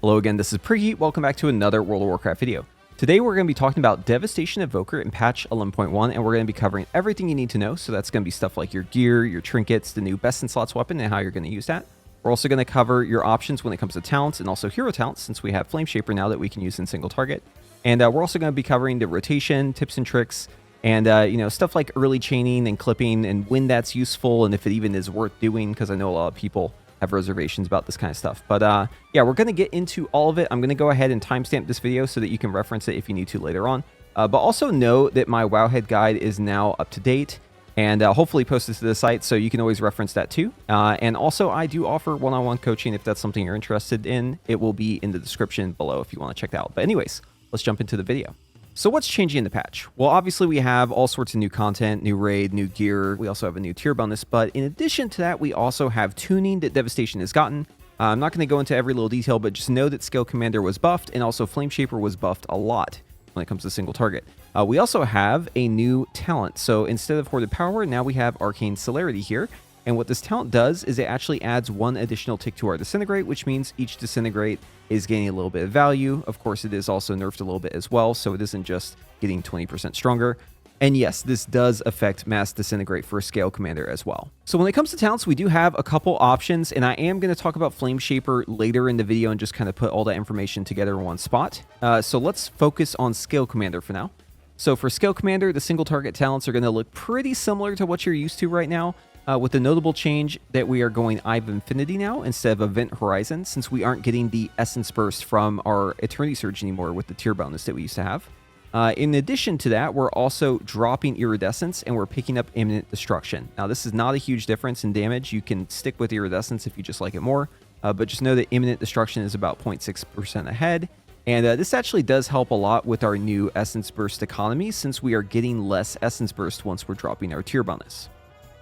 Hello again, this is Preheat. Welcome back to another World of Warcraft video. Today we're going to be talking about Devastation Evoker in patch 11.1, and we're going to be covering everything you need to know. So that's going to be stuff like your gear, your trinkets, the new best in slots weapon, and how you're going to use that. We're also going to cover your options when it comes to talents and also hero talents, since we have Flameshaper now that we can use in single target. And we're also going to be covering the rotation, tips and tricks, and stuff like early chaining and clipping, and when that's useful, and if it even is worth doing, because I know a lot of people have reservations about this kind of stuff. But yeah, we're going to get into all of it. I'm going to go ahead and timestamp this video so that you can reference it if you need to later on. But also know that my Wowhead guide is now up to date and hopefully posted to the site, so you can always reference that too. And also, I do offer one-on-one coaching if that's something you're interested in. It will be in the description below if you want to check that out. But anyways, let's jump into the video. So what's changing in the patch? Well, obviously we have all sorts of new content, new raid, new gear. We also have a new tier bonus, but in addition to that, we also have tuning that Devastation has gotten. I'm not going to go into every little detail, but just know that Scalecommander was buffed, and also Flameshaper was buffed a lot when it comes to single target. We also have a new talent. So instead of Hoarded Power, now we have Arcane Celerity here. And what this talent does is it actually adds one additional tick to our Disintegrate, which means each Disintegrate is gaining a little bit of value. Of course, it is also nerfed a little bit as well, so it isn't just getting 20% stronger. And yes, this does affect Mass Disintegrate for Scalecommander as well. So when it comes to talents, we do have a couple options, and I am going to talk about Flameshaper later in the video and just kind of put all that information together in one spot. So let's focus on Scalecommander for now. So for Scalecommander, the single target talents are going to look pretty similar to what you're used to right now. With the notable change that we are going Eye of Infinity now instead of Event Horizon, since we aren't getting the Essence Burst from our Eternity Surge anymore with the tier bonus that we used to have. In addition to that, we're also dropping Iridescence and we're picking up Imminent Destruction. Now, this is not a huge difference in damage. You can stick with Iridescence if you just like it more, but just know that Imminent Destruction is about 0.6% ahead. And this actually does help a lot with our new Essence Burst economy, since we are getting less Essence Burst once we're dropping our tier bonus.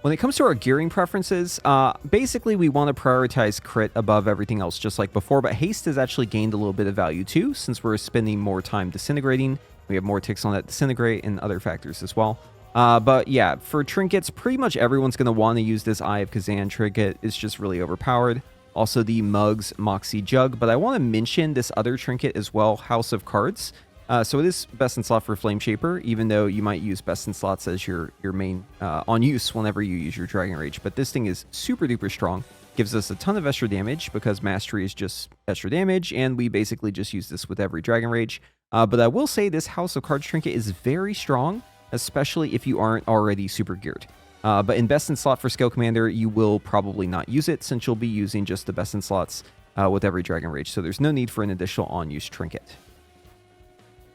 When it comes to our gearing preferences, basically we want to prioritize crit above everything else just like before, but haste has actually gained a little bit of value too, since we're spending more time disintegrating. We have more ticks on that disintegrate and other factors as well. But yeah, for trinkets, pretty much everyone's going to want to use this Eye of Kazan trinket. It's just really overpowered. Also the Mugs Moxie Jug, but I want to mention this other trinket as well, House of Cards. So it is best in slot for Flameshaper, even though you might use best in slots as your main on use whenever you use your Dragonrage. But this thing is super duper strong. Gives us a ton of extra damage because Mastery is just extra damage, and we basically just use this with every Dragonrage. But I will say this House of Cards trinket is very strong, especially if you aren't already super geared. But in best in slot for Scalecommander, you will probably not use it, since you'll be using just the best in slots with every Dragonrage. So there's no need for an additional on-use trinket.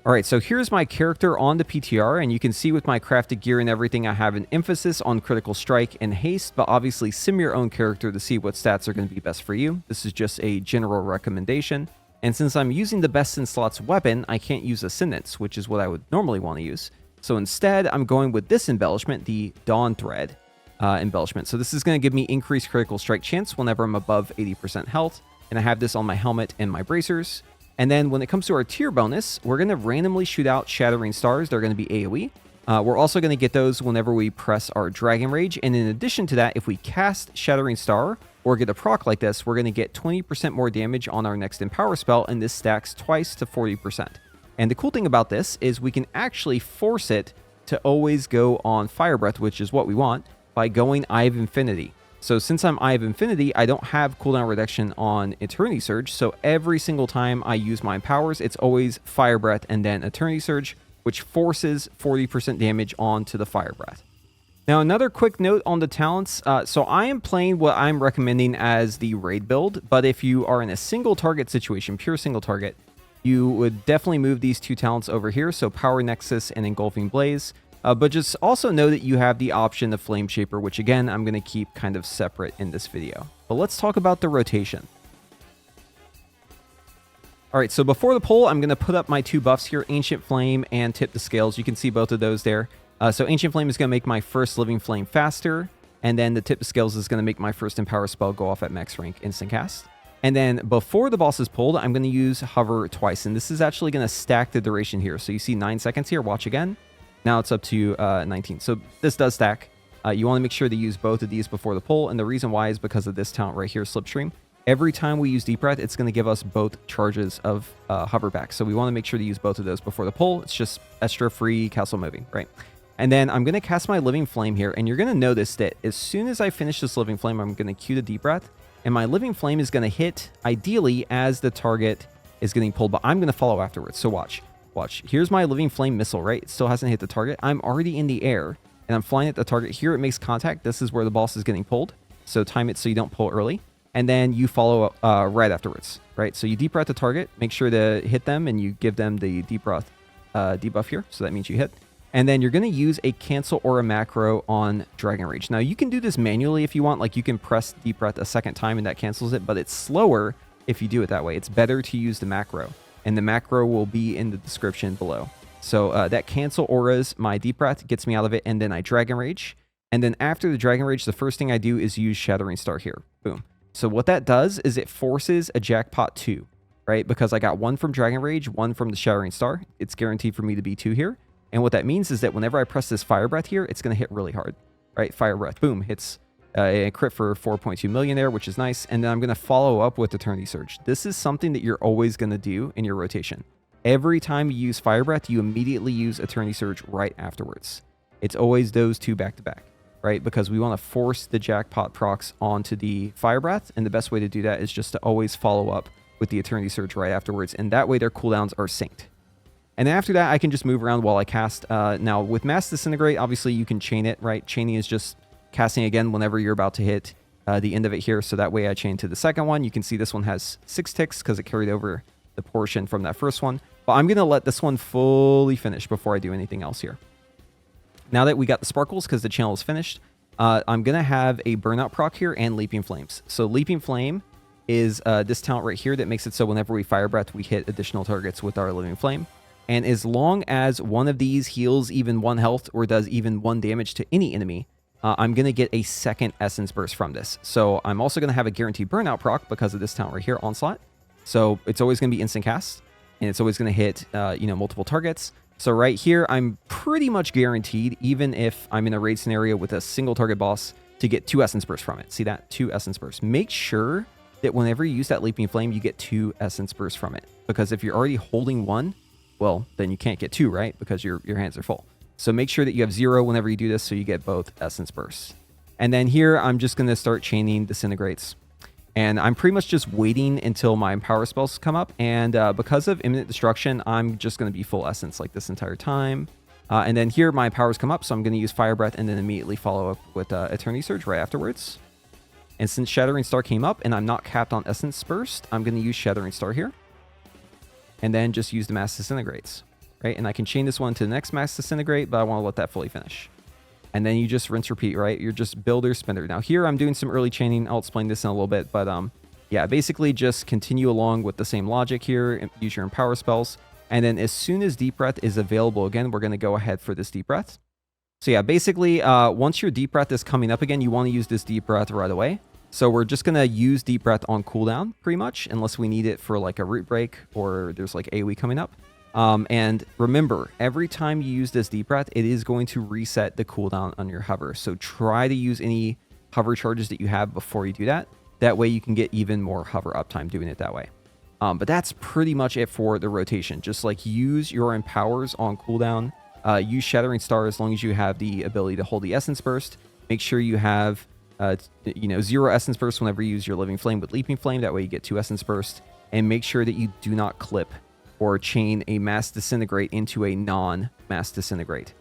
Alright, so here's my character on the PTR, and you can see with my crafted gear and everything, I have an emphasis on critical strike and haste, but obviously sim your own character to see what stats are going to be best for you. This is just a general recommendation, and since I'm using the best in slots weapon, I can't use Ascendance, which is what I would normally want to use. So instead, I'm going with this embellishment, the Dawn Thread embellishment. So this is going to give me increased critical strike chance whenever I'm above 80% health, and I have this on my helmet and my bracers. And then when it comes to our tier bonus, we're going to randomly shoot out Shattering Stars. They're going to be AOE. We're also going to get those whenever we press our Dragonrage. And in addition to that, if we cast Shattering Star or get a proc like this, we're going to get 20% more damage on our next Empower spell, and this stacks twice to 40%. And the cool thing about this is we can actually force it to always go on Fire Breath, which is what we want, by going Eye of Infinity. So since I'm Eye of Infinity, I don't have Cooldown Reduction on Eternity Surge, so every single time I use my powers, it's always Fire Breath and then Eternity Surge, which forces 40% damage onto the Fire Breath. Now, another quick note on the talents. So I am playing what I'm recommending as the raid build, but if you are in a single target situation, pure single target, you would definitely move these two talents over here, so Power Nexus and Engulfing Blaze. But just also know that you have the option of Flameshaper, which again, I'm going to keep kind of separate in this video. But let's talk about the rotation. All right, so before the poll, I'm going to put up my two buffs here, Ancient Flame and Tip the Scales. You can see both of those there. So Ancient Flame is going to make my first Living Flame faster, and then the Tip the Scales is going to make my first Empower spell go off at max rank instant cast. And then before the boss is pulled, I'm going to use Hover twice, and this is actually going to stack the duration here. So you see 9 seconds here, watch again. Now it's up to 19. So this does stack. You want to make sure to use both of these before the pull, and the reason why is because of this talent right here, Slipstream. every time we use Deep Breath, it's going to give us both charges of hover back. So we want to make sure to use both of those before the pull. It's just extra free castle moving, right? And then I'm going to cast my Living Flame here, and you're going to notice that as soon as I finish this Living Flame, I'm going to cue the Deep Breath, and my Living Flame is going to hit, ideally, as the target is getting pulled, but I'm going to follow afterwards. So watch. Here's my Living Flame missile, right? It still hasn't hit the target. I'm already in the air, and I'm flying at the target. Here it makes contact. This is where the boss is getting pulled. So time it so you don't pull early. And then you follow right afterwards, right? So you Deep Breath the target, make sure to hit them, and you give them the Deep Breath debuff here. So that means you hit. And then you're going to use a Cancelaura Macro on Dragonrage. Now, you can do this manually if you want. Like, you can press Deep Breath a second time, and that cancels it. But it's slower if you do it that way. It's better to use the macro. And the macro will be in the description below. So that Cancel Auras, my Deep Breath, gets me out of it. And then I Dragonrage. And then after the Dragonrage, the first thing I do is use Shattering Star here. Boom. So what that does is it forces a jackpot 2, right? Because I got 1 from Dragonrage, 1 from the Shattering Star. It's guaranteed for me to be 2 here. And what that means is that whenever I press this Fire Breath here, it's going to hit really hard, right? Fire Breath, boom, hits a crit for 4.2 million there, which is nice. And then I'm going to follow up with Eternity Surge. This is something that you're always going to do in your rotation. Every time you use Fire Breath, you immediately use Eternity Surge right afterwards. It's always those two back to back, right? Because we want to force the jackpot procs onto the Fire Breath. And the best way to do that is just to always follow up with the Eternity Surge right afterwards. And that way their cooldowns are synced. And then after that, I can just move around while I cast. Now, with Mass Disintegrate, obviously you can chain it, right? Chaining is just casting again whenever you're about to hit the end of it here. So that way I chain to the second one. You can see this one has 6 ticks because it carried over the portion from that first one. But I'm going to let this one fully finish before I do anything else here. Now that we got the sparkles because the channel is finished, I'm going to have a Burnout proc here and Leaping Flames. So Leaping Flame is this talent right here that makes it so whenever we Fire Breath, we hit additional targets with our Living Flame. And as long as one of these heals even 1 health or does even 1 damage to any enemy, I'm going to get a second Essence Burst from this. So I'm also going to have a guaranteed Burnout proc because of this talent right here, Onslaught. So it's always going to be instant cast, and it's always going to hit multiple targets. So right here, I'm pretty much guaranteed, even if I'm in a raid scenario with a single target boss, to get 2 Essence Bursts from it. See that? 2 Essence Bursts. Make sure that whenever you use that Leaping Flame, you get 2 Essence Bursts from it. Because if you're already holding 1, well, then you can't get 2, right? Because your hands are full. So make sure that you have 0 whenever you do this so you get both Essence Bursts. And then here, I'm just going to start chaining Disintegrates. And I'm pretty much just waiting until my Empower spells come up. And because of Imminent Destruction, I'm just going to be full Essence like this entire time. And then here, my powers come up, so I'm going to use Fire Breath and then immediately follow up with Eternity Surge right afterwards. And since Shattering Star came up and I'm not capped on Essence Burst, I'm going to use Shattering Star here. And then just use the Mass Disintegrates, right? And I can chain this one to the next Mass Disintegrate, but I want to let that fully finish. And then you just rinse, repeat, right? You're just builder, spender. Now here I'm doing some early chaining. I'll explain this in a little bit, but yeah, basically just continue along with the same logic here and use your Empower spells. And then as soon as Deep Breath is available again, we're going to go ahead for this Deep Breath. So yeah, basically once your Deep Breath is coming up again, you want to use this Deep Breath right away. So we're just going to use Deep Breath on cooldown pretty much, unless we need it for like a root break or there's like AoE coming up. And remember, every time you use this Deep Breath, it is going to reset the cooldown on your hover. So try to use any hover charges that you have before you do that. That way you can get even more hover uptime doing it that way. But that's pretty much it for the rotation. Just like use your Empowers on cooldown. Use Shattering Star as long as you have the ability to hold the Essence Burst. Make sure you have 0 Essence Burst whenever you use your Living Flame with Leaping Flame. That way you get 2 Essence Burst. And make sure that you do not clip or chain a Mass Disintegrate into a non-Mass Disintegrate.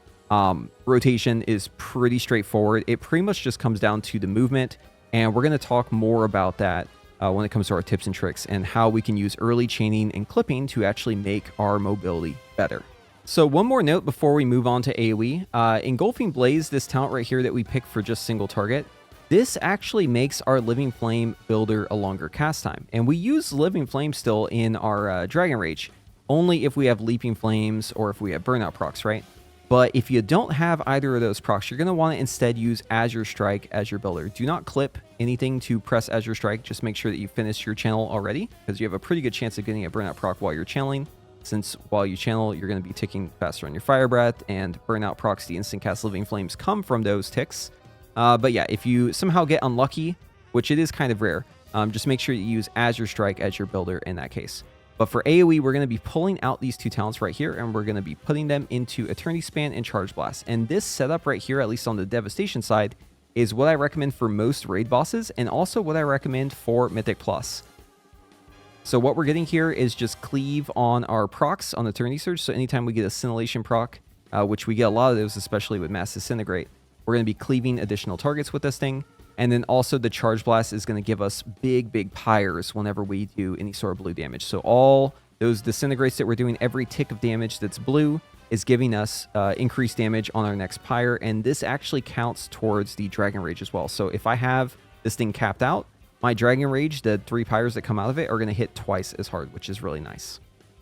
Rotation is pretty straightforward. It pretty much just comes down to the movement, and we're going to talk more about that when it comes to our tips and tricks and how we can use early chaining and clipping to actually make our mobility better. So one more note before we move on to AoE. Engulfing Blaze, this talent right here that we pick for just single target, this actually makes our Living Flame builder a longer cast time. And we use Living Flame still in our Dragonrage, only if we have Leaping Flames or if we have Burnout procs, right? But if you don't have either of those procs, you're going to want to instead use Azure Strike as your builder. Do not clip anything to press Azure Strike. Just make sure that you finish your channel already, because you have a pretty good chance of getting a Burnout proc while you're channeling, since while you channel, you're going to be ticking faster on your Fire Breath, and Burnout procs, the instant cast Living Flames, come from those ticks. But yeah, if you somehow get unlucky, which it is kind of rare, Just make sure you use Azure Strike as your builder in that case. But for AoE, we're going to be pulling out these 2 talents right here, and we're going to be putting them into Eternity Span and Charge Blast. And this setup right here, at least on the Devastation side, is what I recommend for most raid bosses, and also what I recommend for Mythic Plus. So what we're getting here is just cleave on our procs on Eternity Surge. So anytime we get a Scintillation proc, which we get a lot of those, especially with Mass Disintegrate, we're going to be cleaving additional targets with this thing. And then also the Charge Blast is going to give us big pyres whenever we do any sort of blue damage. So all those Disintegrates that we're doing, every tick of damage that's blue is giving us increased damage on our next pyre. And this actually counts towards the Dragonrage as well. So if I have this thing capped out, my Dragonrage, the 3 pyres that come out of it, are going to hit twice as hard, which is really nice.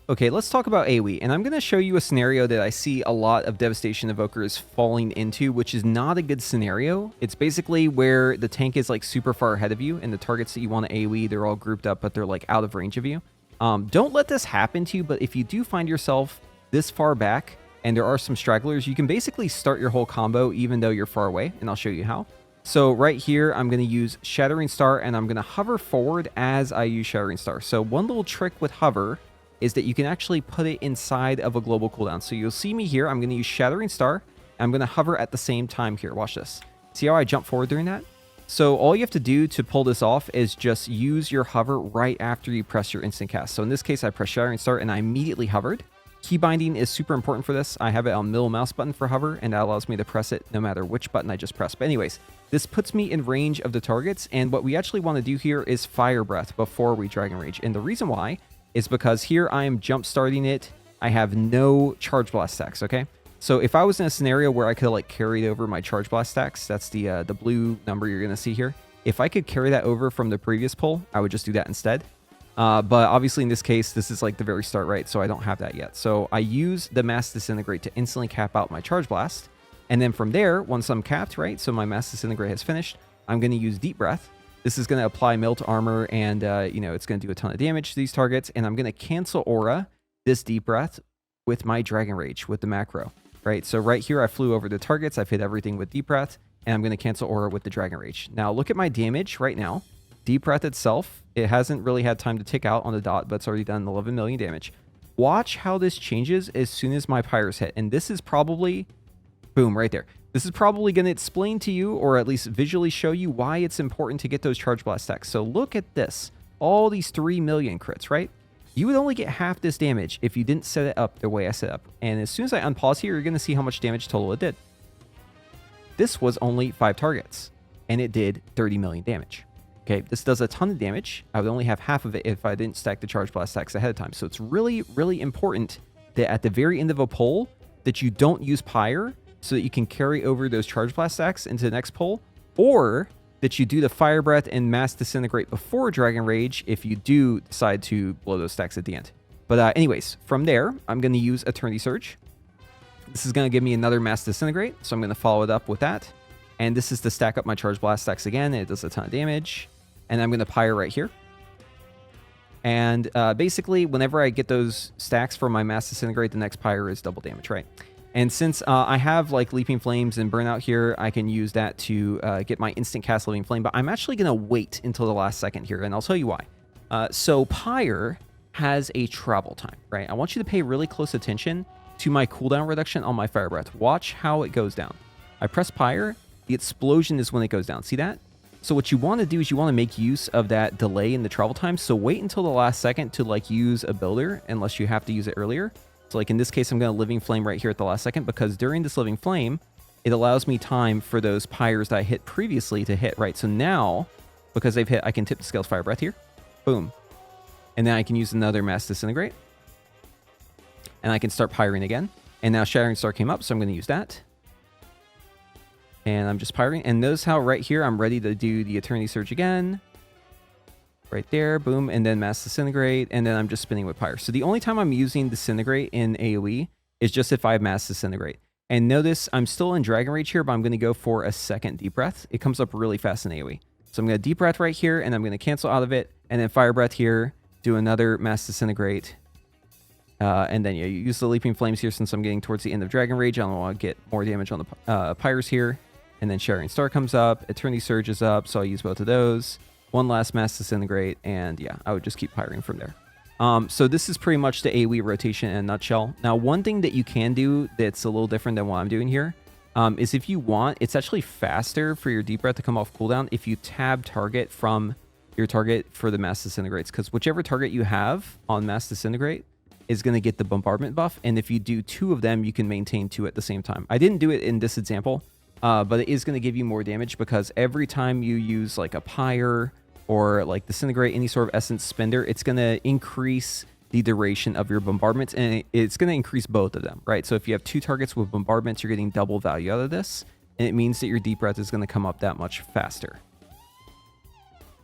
Okay, let's talk about AoE, and I'm going to show you a scenario that I see a lot of Devastation Evokers falling into, which is not a good scenario. It's basically where the tank is like super far ahead of you, and the targets that you want to AoE, they're all grouped up, but they're like out of range of you. Don't let this happen to you, but if you do find yourself this far back, and there are some stragglers, you can basically start your whole combo even though you're far away, and I'll show you how. So right here, I'm going to use Shattering Star, and I'm going to hover forward as I use Shattering Star. So one little trick with hover is that you can actually put it inside of a global cooldown. So you'll see me here. I'm going to use Shattering Star. And I'm going to hover at the same time here. Watch this. See how I jump forward during that? So all you have to do to pull this off is just use your hover right after you press your instant cast. So in this case, I press Shattering Star and I immediately hovered. Key binding is super important for this. I have it on middle mouse button for hover, and that allows me to press it no matter which button I just press. But anyways, this puts me in range of the targets. And what we actually want to do here is Fire Breath before we Dragon Rage. And the reason why is because here I am jump starting it. I have no Charge Blast stacks, okay? So if I was in a scenario where I could like carry over my Charge Blast stacks, that's the blue number you're going to see here. If I could carry that over from the previous pull, I would just do that instead. But obviously in this case, this is like the very start, right? So I don't have that yet. So I use the Mass Disintegrate to instantly cap out my Charge Blast. And then from there, once I'm capped, right? So my Mass Disintegrate has finished, I'm going to use Deep Breath. This is going to apply Melt Armor, and, you know, it's going to do a ton of damage to these targets. And I'm going to cancel Aura this Deep Breath with my Dragonrage, with the macro, right? So right here, I flew over the targets. I've hit everything with Deep Breath, and I'm going to cancel Aura with the Dragonrage. Now, look at my damage right now. Deep Breath itself, it hasn't really had time to tick out on the dot, but it's already done 11 million damage. Watch how this changes as soon as my pyres hit. And this is probably, boom, right there. This is probably going to explain to you, or at least visually show you, why it's important to get those Charge Blast stacks. So look at this. All these 3 million crits, right? You would only get half this damage if you didn't set it up the way I set up. And as soon as I unpause here, you're going to see how much damage total it did. This was only 5 targets, and it did 30 million damage. Okay, this does a ton of damage. I would only have half of it if I didn't stack the Charge Blast stacks ahead of time. So it's really, really important that at the very end of a pull, that you don't use Pyre, so that you can carry over those Charge Blast stacks into the next pull, or that you do the Fire Breath and Mass Disintegrate before Dragon Rage if you do decide to blow those stacks at the end. But anyways, from there, I'm going to use Eternity Surge. This is going to give me another Mass Disintegrate, so I'm going to follow it up with that. And this is to stack up my Charge Blast stacks again, and it does a ton of damage. And I'm going to Pyre right here. And basically, whenever I get those stacks for my Mass Disintegrate, the next Pyre is double damage, right? And since I have like Leaping Flames and Burnout here, I can use that to get my instant cast Living Flame. But I'm actually going to wait until the last second here, and I'll tell you why. So Pyre has a travel time, right? I want you to pay really close attention to my cooldown reduction on my Fire Breath. Watch how it goes down. I press Pyre. The explosion is when it goes down. See that? So what you want to do is you want to make use of that delay in the travel time. So wait until the last second to like use a builder, unless you have to use it earlier. So like in this case, I'm going to Living Flame right here at the last second, because during this Living Flame, it allows me time for those pyres that I hit previously to hit, right? So now, because they've hit, I can tip the Scales Fire Breath here. Boom. And then I can use another Mass Disintegrate. And I can start pyring again. And now Shattering Star came up, so I'm going to use that. And I'm just pyring. And notice how right here, I'm ready to do the Eternity Surge again. Right there, boom, and then Mass Disintegrate, and then I'm just spinning with Pyre. So the only time I'm using Disintegrate in AoE is just if I have Mass Disintegrate. And notice I'm still in Dragon Rage here, but I'm going to go for a second Deep Breath. It comes up really fast in AoE. So I'm going to Deep Breath right here, and I'm going to cancel out of it, and then Fire Breath here, do another Mass Disintegrate. And then yeah, you use the Leaping Flames here since I'm getting towards the end of Dragon Rage. I don't want to get more damage on the Pyres here. And then Shattering Star comes up, Eternity Surge is up, so I'll use both of those. one last Mass Disintegrate, and yeah, I would just keep pyring from there. So this is pretty much the AoE rotation in a nutshell. Now, one thing that you can do that's a little different than what I'm doing here is if you want, it's actually faster for your Deep Breath to come off cooldown if you tab target from your target for the Mass Disintegrates, because whichever target you have on Mass Disintegrate is going to get the bombardment buff, and if you do 2 of them, you can maintain 2 at the same time. I didn't do it in this example, but it is going to give you more damage because every time you use like a Pyre or like Disintegrate, any sort of essence spender, it's going to increase the duration of your bombardments, and it's going to increase both of them, right? So if you have 2 targets with bombardments, you're getting double value out of this, and it means that your Deep Breath is going to come up that much faster.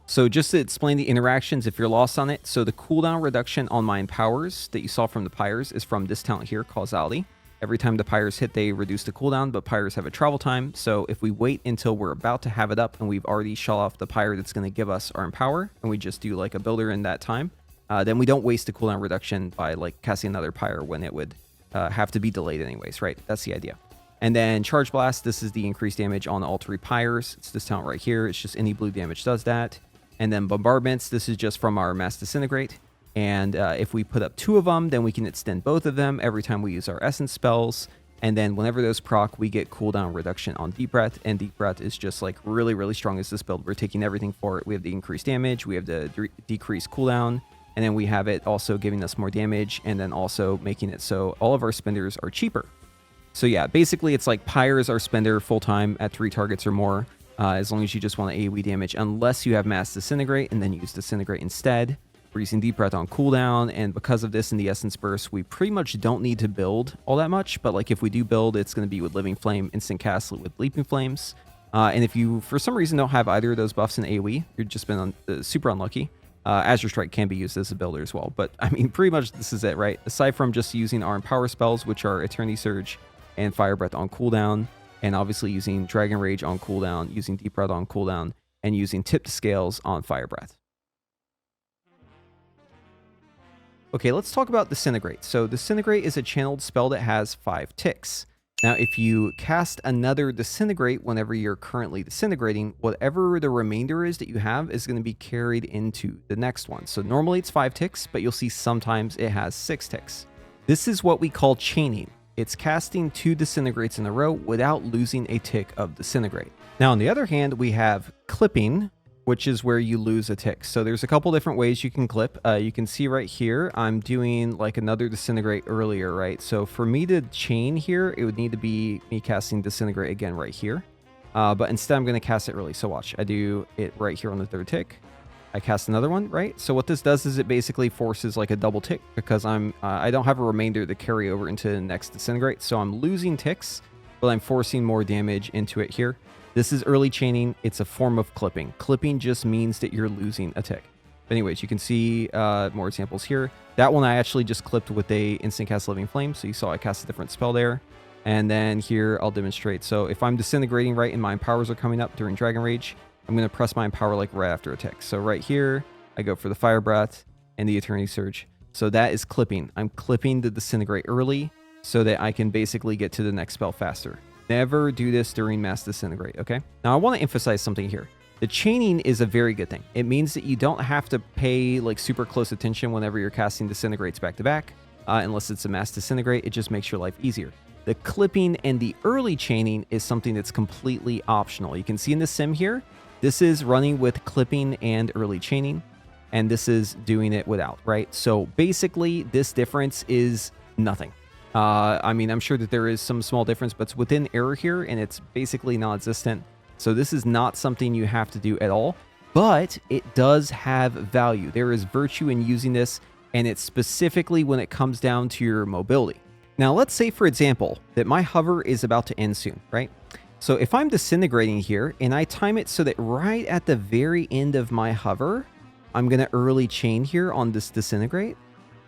So just to explain the interactions, if you're lost on it, so the cooldown reduction on my powers that you saw from the Pyres is from this talent here, Causality. Every time the Pyres hit, they reduce the cooldown, but Pyres have a travel time. So if we wait until we're about to have it up and we've already shot off the Pyre that's going to give us our Empower, and we just do like a builder in that time, then we don't waste the cooldown reduction by like casting another Pyre when it would have to be delayed anyways, right? That's the idea. And then Charge Blast, this is the increased damage on all 3 Pyres. It's this talent right here. It's just any blue damage does that. And then Bombardments, this is just from our Mass Disintegrate. And if we put up 2 of them, then we can extend both of them every time we use our Essence spells. And then whenever those proc, we get cooldown reduction on Deep Breath. And Deep Breath is just like really, really strong as this build. We're taking everything for it. We have the increased damage. We have the decreased cooldown. And then we have it also giving us more damage. And then also making it so all of our spenders are cheaper. So yeah, basically it's like Pyre is our spender full time at 3 targets or more. As long as you just want AoE damage, unless you have Mass Disintegrate and then use Disintegrate instead. We're using Deep Breath on cooldown, and because of this in the Essence Burst, we pretty much don't need to build all that much, but like if we do build, it's going to be with Living Flame, Instant Cast with Leaping Flames. And if you, for some reason, don't have either of those buffs in AoE, you've just been super unlucky. Azure Strike can be used as a builder as well, but I mean, pretty much this is it, right? Aside from just using our Empower spells, which are Eternity Surge and Fire Breath on cooldown, and obviously using Dragonrage on cooldown, using Deep Breath on cooldown, and using Tipped Scales on Fire Breath. Okay, let's talk about Disintegrate. So Disintegrate is a channeled spell that has 5 ticks. Now, if you cast another Disintegrate whenever you're currently disintegrating, whatever the remainder is that you have is going to be carried into the next one. So normally it's 5 ticks, but you'll see sometimes it has 6 ticks. This is what we call chaining. It's casting 2 Disintegrates in a row without losing a tick of Disintegrate. Now, on the other hand, we have clipping, which is where you lose a tick. So there's a couple different ways you can clip. You can see right here, I'm doing like another Disintegrate earlier, right? So for me to chain here, it would need to be me casting Disintegrate again right here. But instead, I'm going to cast it early. So watch, I do it right here on the 3rd tick. I cast another one, right? So what this does is it basically forces like a double tick because I don't have a remainder to carry over into the next Disintegrate. So I'm losing ticks, but I'm forcing more damage into it here. This is early chaining. It's a form of clipping. Clipping just means that you're losing a tick. But anyways, you can see more examples here. That one I actually just clipped with a instant cast Living Flame. So you saw I cast a different spell there. And then here I'll demonstrate. So if I'm disintegrating right and my empowers are coming up during Dragonrage, I'm going to press my empower like right after a tick. So right here, I go for the Fire Breath and the Eternity Surge. So that is clipping. I'm clipping the Disintegrate early so that I can basically get to the next spell faster. Never do this during Mass Disintegrate, okay? Now, I want to emphasize something here. The chaining is a very good thing. It means that you don't have to pay like super close attention whenever you're casting Disintegrates back to back, unless it's a Mass Disintegrate. It just makes your life easier. The clipping and the early chaining is something that's completely optional. You can see in the sim here, this is running with clipping and early chaining, and this is doing it without, right? So basically, this difference is nothing. I mean, I'm sure that there is some small difference, but it's within error here, and it's basically non-existent. So this is not something you have to do at all, but it does have value. There is virtue in using this, and it's specifically when it comes down to your mobility. Now, let's say, for example, that my hover is about to end soon, right? So if I'm disintegrating here, and I time it so that right at the very end of my hover, I'm going to early chain here on this disintegrate.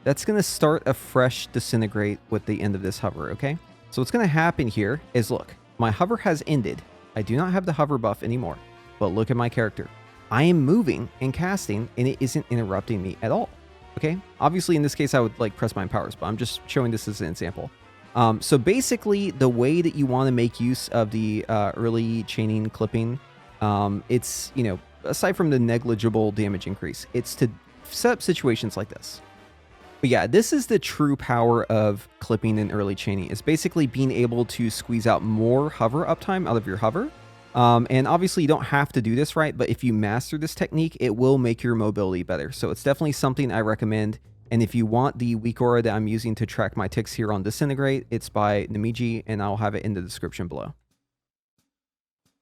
That's going to start a fresh disintegrate with the end of this hover, okay? So what's going to happen here is, look, my hover has ended. I do not have the hover buff anymore, but look at my character. I am moving and casting, and it isn't interrupting me at all, okay? Obviously, in this case, I would like press my powers, but I'm just showing this as an example. So basically, the way that you want to make use of the early chaining clipping, it's, you know, aside from the negligible damage increase. It's to set up situations like this. But yeah, this is the true power of clipping and early chaining. It's basically being able to squeeze out more hover uptime out of your hover. And obviously you don't have to do this, right? But if you master this technique, it will make your mobility better. So it's definitely something I recommend. And if you want the weak aura that I'm using to track my ticks here on Disintegrate, it's by Nimeji, and I'll have it in the description below.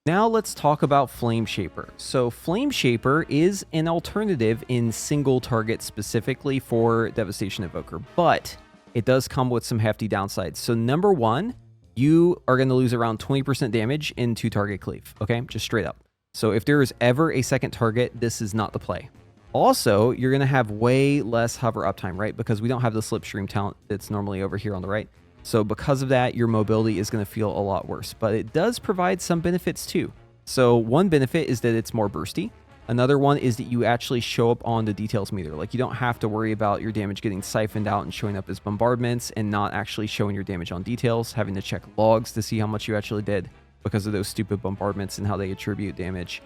Now let's talk about Flameshaper. So Flameshaper is an alternative in single target specifically for Devastation Evoker, but it does come with some hefty downsides. So number one, you are going to lose around 20% damage in 2-target cleave, okay? Just straight up. So if there is ever a second target, this is not the play. Also, you're going to have way less hover uptime, right? Because we don't have the slipstream talent that's normally over here on the right. So because of that, your mobility is going to feel a lot worse, but it does provide some benefits too. So one benefit is that it's more bursty. Another one is that you actually show up on the details meter. Like you don't have to worry about your damage getting siphoned out and showing up as bombardments and not actually showing your damage on details, having to check logs to see how much you actually did because of those stupid bombardments and how they attribute damage.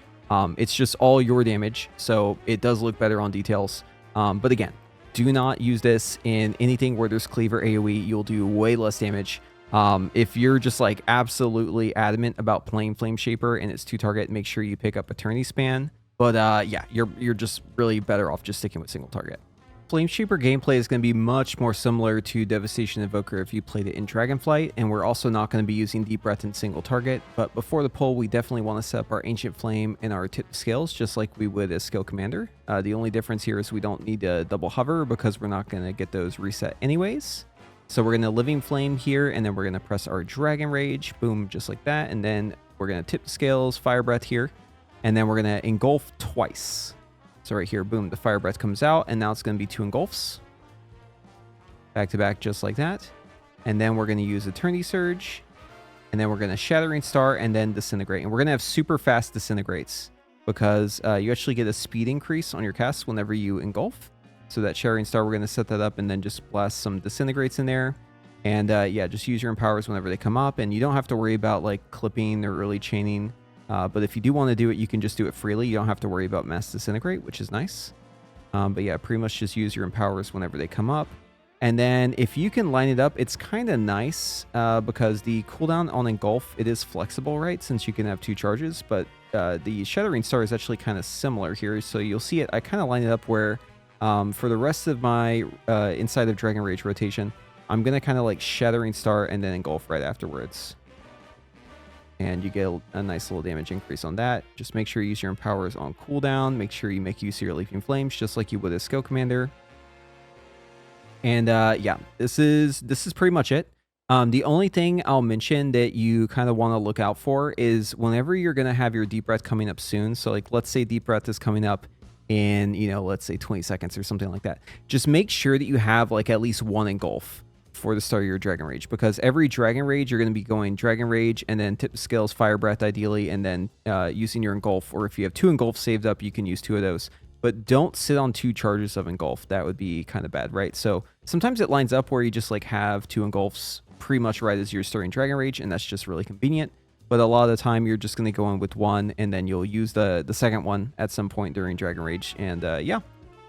It's just all your damage, so it does look better on details. But again, do not use this in anything where there's cleave or AOE. You'll do way less damage. If you're just like absolutely adamant about playing Flameshaper and it's 2-target, make sure you pick up Eternity Span. But yeah, you're just really better off just sticking with single target. Flameshaper gameplay is going to be much more similar to Devastation Evoker if you played it in Dragonflight, and we're also not going to be using Deep Breath in single target. But before the pull, we definitely want to set up our Ancient Flame and our tip scales just like we would as Scalecommander. The only difference here is we don't need to double hover because we're not going to get those reset anyways. So we're going to Living Flame here, and then we're going to press our Dragonrage, boom, just like that. And then we're going to tip the scales, Fire Breath here, and then we're going to engulf twice. So right here, boom, the Fire Breath comes out, and now it's going to be 2 engulfs. Back to back, just like that. And then we're going to use Eternity Surge, and then we're going to Shattering Star, and then Disintegrate. And we're going to have super fast Disintegrates because you actually get a speed increase on your casts whenever you engulf. So that Shattering Star, we're going to set that up and then just blast some Disintegrates in there. And yeah, just use your empowers whenever they come up. And you don't have to worry about like clipping or early chaining. But if you do want to do it, you can just do it freely. You don't have to worry about mass Disintegrate, which is nice. But yeah, pretty much just use your empowers whenever they come up. And then if you can line it up, it's kind of nice because the cooldown on Engulf, it is flexible, right? Since you can have 2 charges. But the Shattering Star is actually kind of similar here. So you'll see it. I kind of line it up where for the rest of my inside of Dragonrage rotation, I'm going to kind of like Shattering Star and then Engulf right afterwards. And you get a nice little damage increase on that. Just make sure you use your empowers on cooldown. Make sure you make use of your Leaping Flames just like you would as Scalecommander. And yeah, this is pretty much it. The only thing I'll mention that you kind of want to look out for is whenever you're going to have your Deep Breath coming up soon. So like, let's say Deep Breath is coming up in, you know, let's say 20 seconds or something like that. Just make sure that you have like at least 1 engulf for the start of your Dragonrage, because every Dragonrage you're going to be going Dragonrage and then tip scales, Fire Breath ideally, and then using your engulf, or if you have 2 engulfs saved up, you can use 2 of those. But don't sit on 2 charges of engulf. That would be kind of bad, right? So sometimes it lines up where you just like have 2 engulfs pretty much right as you're starting Dragonrage, and that's just really convenient. But a lot of the time you're just going to go in with 1, and then you'll use the second one at some point during Dragonrage. And yeah,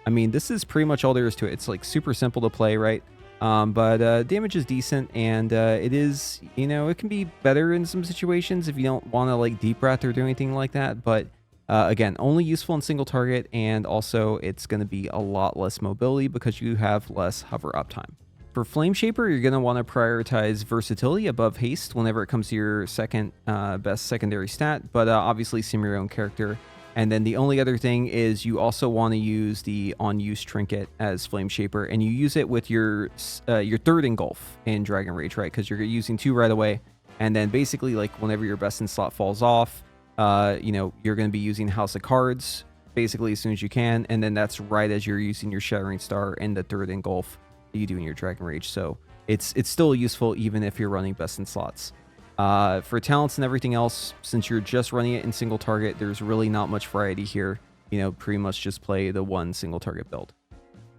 I mean, this is pretty much all there is to it. It's like super simple to play, right? But damage is decent, and it is, you know, it can be better in some situations if you don't want to like Deep Breath or do anything like that. But again, only useful in single target, and also it's going to be a lot less mobility because you have less hover uptime. For Flameshaper, you're going to want to prioritize versatility above haste whenever it comes to your second best secondary stat, but obviously sim your own character. And then the only other thing is you also want to use the on-use trinket as Flameshaper, and you use it with your 3rd engulf in Dragonrage, right? Because you're using 2 right away, and then basically like whenever your best in slot falls off, you know, you're going to be using House of Cards basically as soon as you can, and then that's right as you're using your Shattering Star and the 3rd engulf that you do in your Dragonrage. So it's still useful even if you're running best in slots. For talents and everything else, since you're just running it in single target, there's really not much variety here. You know, pretty much just play the 1 single target build.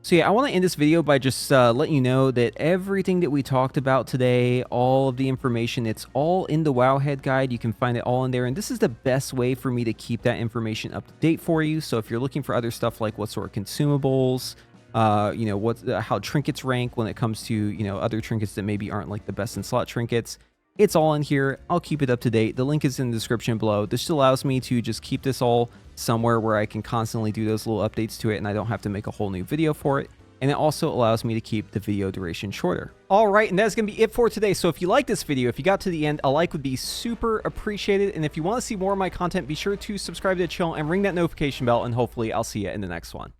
So yeah, I want to end this video by just letting you know that everything that we talked about today, all of the information, it's all in the Wowhead guide. You can find it all in there. And this is the best way for me to keep that information up to date for you. So if you're looking for other stuff like what sort of consumables, you know, how trinkets rank when it comes to, you know, other trinkets that maybe aren't like the best in slot trinkets, it's all in here. I'll keep it up to date. The link is in the description below. This just allows me to just keep this all somewhere where I can constantly do those little updates to it and I don't have to make a whole new video for it. And it also allows me to keep the video duration shorter. All right, and that's going to be it for today. So if you like this video, if you got to the end, a like would be super appreciated. And if you want to see more of my content, be sure to subscribe to the channel and ring that notification bell. And hopefully I'll see you in the next one.